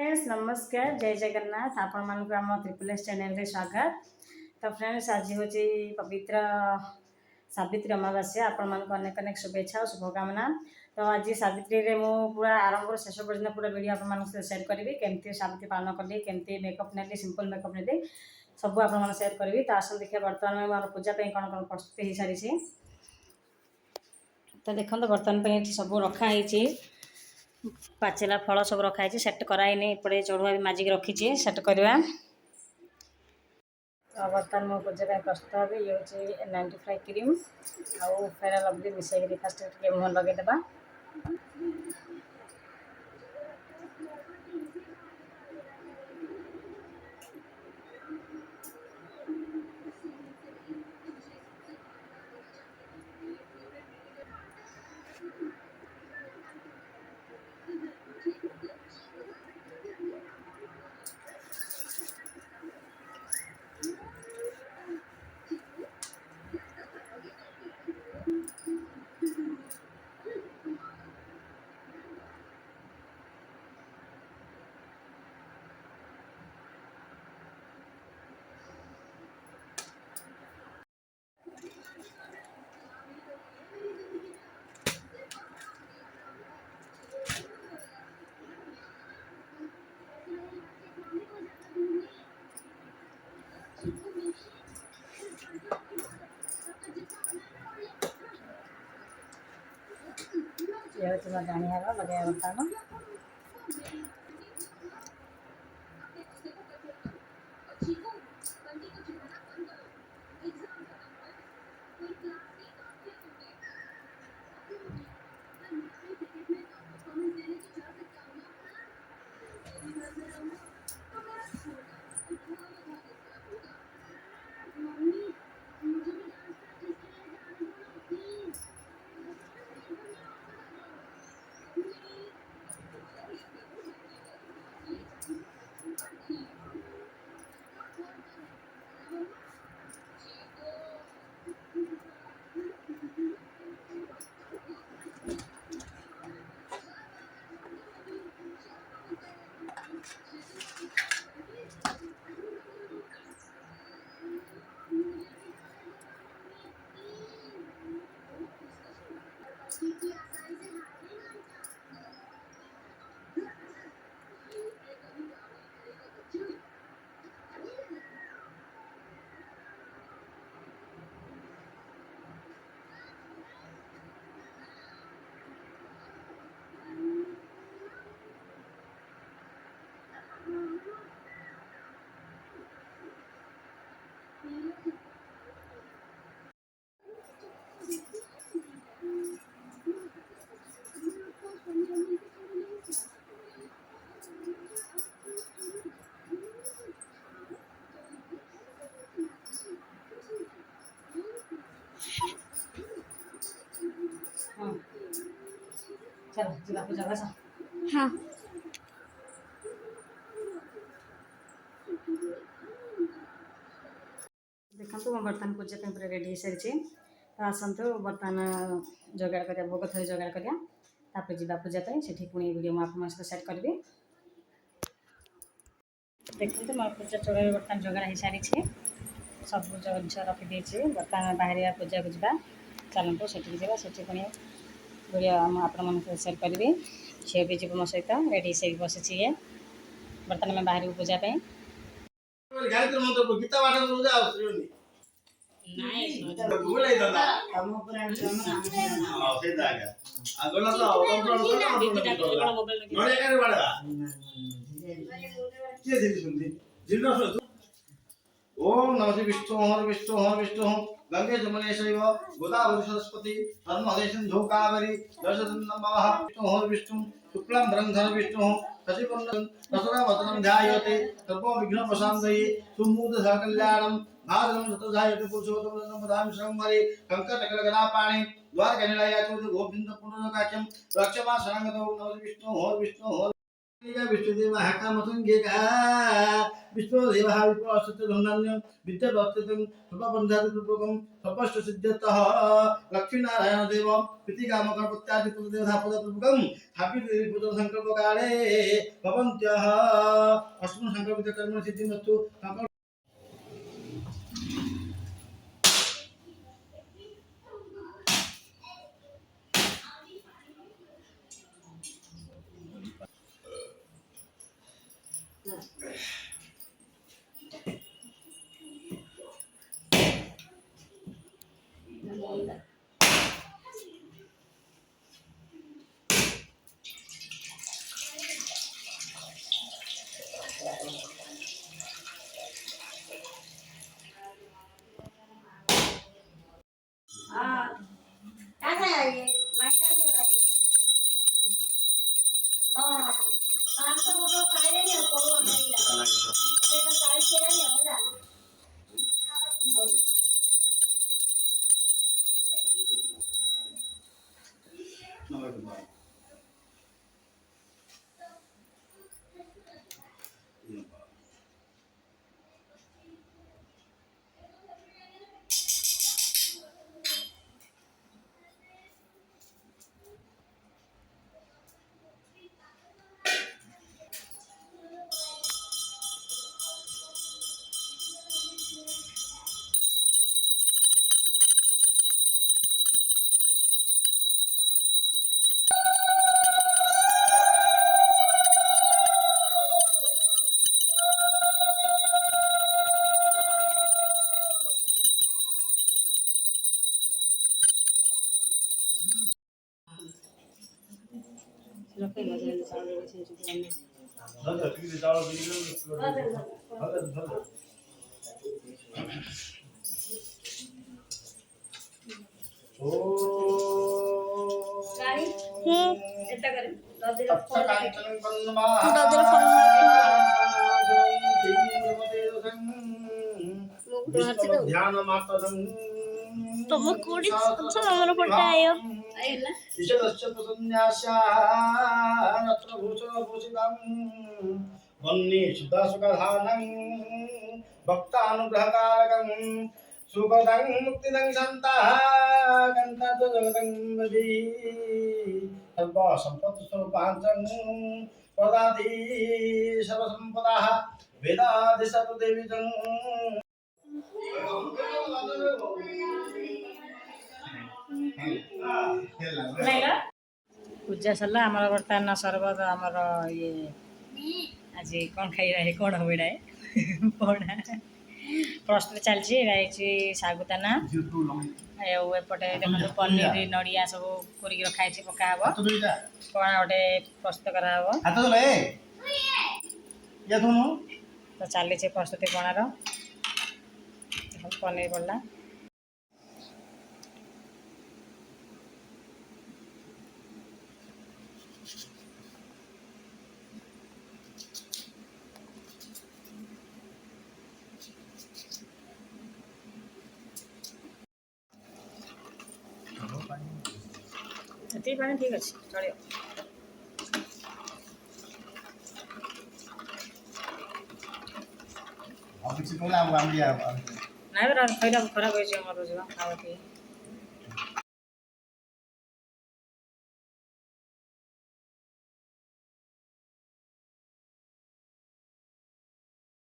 Friends नमस्कार जय जगन्नाथ आपण मान आम ट्रिपल एस चैनल रे स्वागत। तो फ्रेंड्स आज हूँ पवित्र सावित्री अमावास्या आपण मान अनेक अनेक शुभेच्छा और शुभकामना। तो आज सावित्री रे मु पूरा आरंभ शेष पर्यटन पूरा वीडियो आप सेयार करी केमती सावित्री पालन कली केमती मेकअप नेली सिंपल मेकअप नेली सब आप सेयार करी। तो आसन देखिए बर्तमान मोर पूजा कौन कौन प्रस्तुति हो सारी। तो देखो बर्तमान सब रखाई पाचेला फल सब रखाई सेट कराइनी एपटे चढ़ुआ भी माजिक रखी सेट करवा। तो बर्तमान मो पूजा प्रस्तुत हे ये हूँ 95 क्रीम आउ फेयर लवली मिसेक फास्ट मुह लगेदेबा। ये हूँ डाणिया लगे बर्तमान चलो जी बापू जगह सा। हाँ देखो मैं बर्तमान पूजा पूरा रेडी हो सारी। तो आसतु बर्तमान जोगाड़ कर भोग थोड़ी जोगाड़ कर जी पूजा से पुणी वीडियो आप सेट करी। देखते मोर पूजा चौराई बर्तमान जोगाड़ हो सारी सब जिन रखीदे बर्तमान बाहर पूजा को जा चलतु से पुणी वीडियो आपण सेयार करी। झील भी जीव मो सहित रेडी से बसी ये बर्तमान मैं बाहर पूजा ओम नमः विष्णु विष्णु विष्णु गंगे जमुने शैव गोदावरी सरस्वती नर्मदे सिंधु कावेरी दशनमः विष्णु विष्णु शुक्लं ब्रह्मधर विष्णु शशिवर्णं रसनावतनं ध्यायते सर्वो विघ्नोपशान्तये सुमूर्त सकल्याणं भाद्रं ततोधायते पुरुषोत्तमं पदां श्रवणमरे कंकटकलगणापाणि द्वारकनिलयाचोद गोविंद पुनरकाख्यं रक्षमा शरणगतो नमः विष्णु विष्णु विष्णुदेवः कामसंज्ञका विष्णुदेवः विप्लवसत्यधन्यान्यं विद्यावर्तितं स्वपन्धादिपूर्वकं स्वपष्टसिद्ध्यतः लक्ष्मीनारायणदेवं प्रीतिकामकल्पत्यादिपूर्वदेवता पदपूर्वकं स्थापितपूजनसङ्कल्पकाले भवन्त्यः अस्मिन् सङ्कल्पितकर्मसिद्धिमस्तु ध्यान मात्रं तुम कोड़ी अच्छा नंबर पड़ता है यो ईशदस्य प्रसन्यास्या नत्र भूषणभूषितं वन्ये शुद्धसुखधानं भक्तानुग्रहकारकं सुखदं मुक्तिदं सन्तः गन्तव्यजगदं वदी सर्वसम्पत्तिस्वरूपाञ्चं प्रदाति सर्वसम्पदाः वेदादि सर्वदेवितं ପୂଜା ସରିଲା ଆମର ବର୍ତ୍ତମାନ ସର୍ବତ ଆମର ଇଏ ଆଜି କ'ଣ ଖାଇବା କ'ଣ ହବ ଏଇଟା ପଣା ପ୍ରସ୍ତୁତି ଚାଲିଛି। ଏଇଟା ହେଇଛି ଶାଗୁଦାନା ଆଉ ଏପଟେ ଦେଖନ୍ତୁ ପନିର ନଡ଼ିଆ ସବୁ କୋରିକି ରଖା ହେଇଛି ପକା ହବ। ପଣା ଗୋଟେ ପ୍ରସ୍ତୁତ କରାହବ। ତ ଚାଲିଛି ପ୍ରସ୍ତୁତି ପଣାର। ପନିର ପଡ଼ିଲା। ଏତିକି ପାଣି ଠିକ୍ ଅଛି, ଚଳିବ। ନାଇଁ ଖଇଲା ଖରାପ ହେଇଯିବ ମୋର ଯିବା ଆଉ